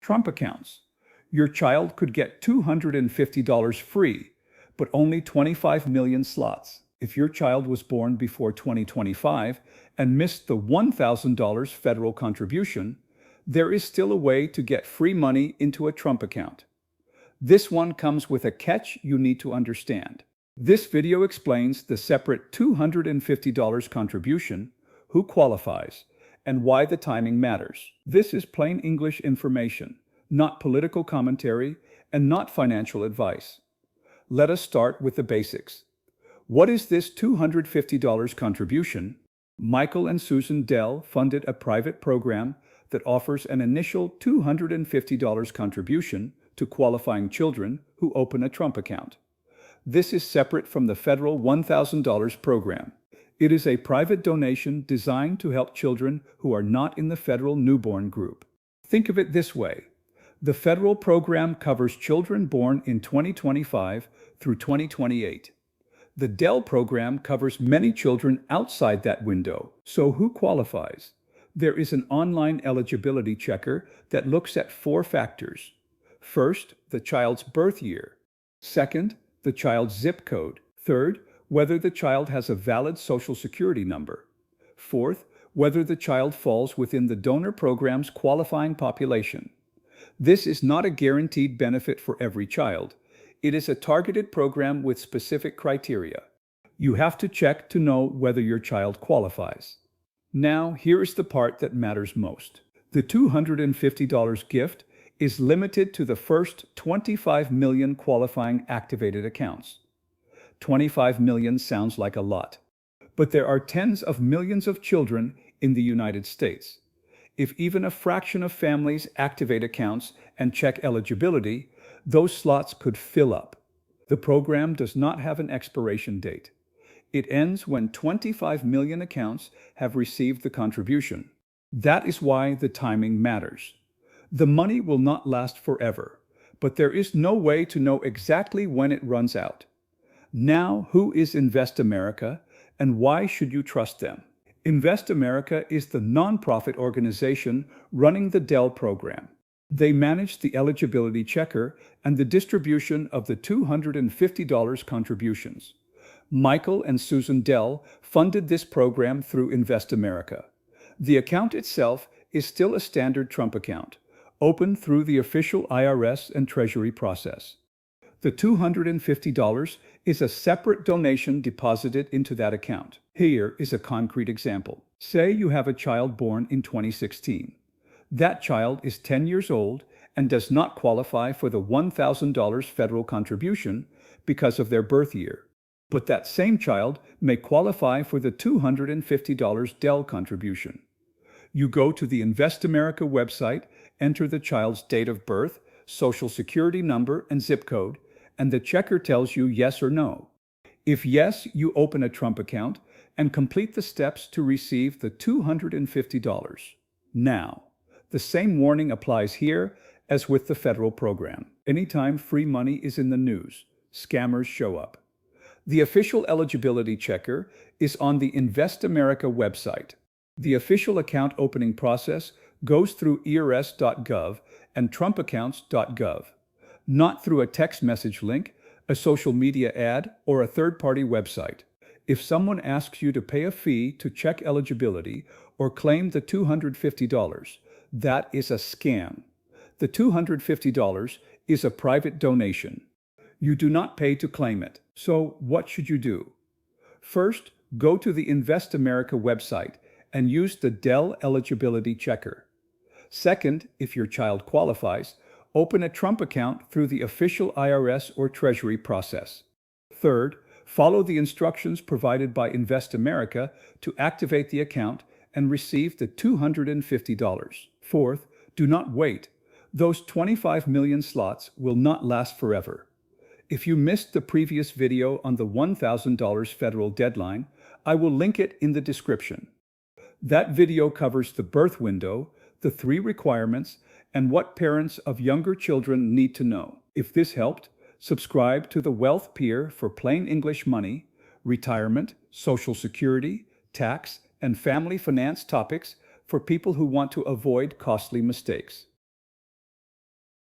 Trump accounts. Your child could get $250 free, but only 25 million slots. If your child was born before 2025 and missed the $1,000 federal contribution, there is still a way to get free money into a Trump account. This one comes with a catch you need to understand. This video explains the separate $250 contribution, who qualifies, and why the timing matters. This is plain English information, not political commentary, and not financial advice. Let us start with the basics. What is this $250 contribution? Michael and Susan Dell funded a private program that offers an initial $250 contribution to qualifying children who open a Trump account. This is separate from the federal $1,000 program. It is a private donation designed to help children who are not in the federal newborn group. Think of it this way. The federal program covers children born in 2025 through 2028. The Dell program covers many children outside that window. So who qualifies? There is an online eligibility checker that looks at 4 factors. First, the child's birth year. Second, the child's zip code. Third, whether the child has a valid Social Security number. Fourth, whether the child falls within the donor program's qualifying population. This is not a guaranteed benefit for every child. It is a targeted program with specific criteria. You have to check to know whether your child qualifies. Now, here is the part that matters most. The $250 gift is limited to the first 25 million qualifying activated accounts. 25 million sounds like a lot, but there are tens of millions of children in the United States. If even a fraction of families activate accounts and check eligibility, those slots could fill up. The program does not have an expiration date. It ends when 25 million accounts have received the contribution. That is why the timing matters. The money will not last forever, but there is no way to know exactly when it runs out. Now, who is Invest America, and why should you trust them? Invest America is the nonprofit organization running the Dell program. They manage the eligibility checker and the distribution of the $250 contributions. Michael and Susan Dell funded this program through Invest America. The account itself is still a standard Trump account, opened through the official IRS and Treasury process. The $250 is a separate donation deposited into that account. Here is a concrete example. Say you have a child born in 2016. That child is 10 years old and does not qualify for the $1,000 federal contribution because of their birth year. But that same child may qualify for the $250 Dell contribution. You go to the Invest America website, enter the child's date of birth, Social Security number, and zip code, and the checker tells you yes or no. If yes, you open a Trump account and complete the steps to receive the $250. Now, the same warning applies here as with the federal program. Anytime free money is in the news, scammers show up. The official eligibility checker is on the Invest America website. The official account opening process goes through IRS.gov and TrumpAccounts.gov, not through a text message link, a social media ad, or a third-party website. If someone asks you to pay a fee to check eligibility or claim the $250, that is a scam. The $250 is a private donation. You do not pay to claim it. So what should you do? First, go to the Invest America website and use the Dell eligibility checker. Second, if your child qualifies, open a Trump account through the official IRS or Treasury process. Third, follow the instructions provided by Invest America to activate the account and receive the $250. Fourth, do not wait. Those 25 million slots will not last forever. If you missed the previous video on the $1,000 federal deadline, I will link it in the description. That video covers the birth window, the 3 requirements, and what parents of younger children need to know. If this helped, subscribe to the Wealth Peer for plain English money, retirement, Social Security, tax, and family finance topics for people who want to avoid costly mistakes.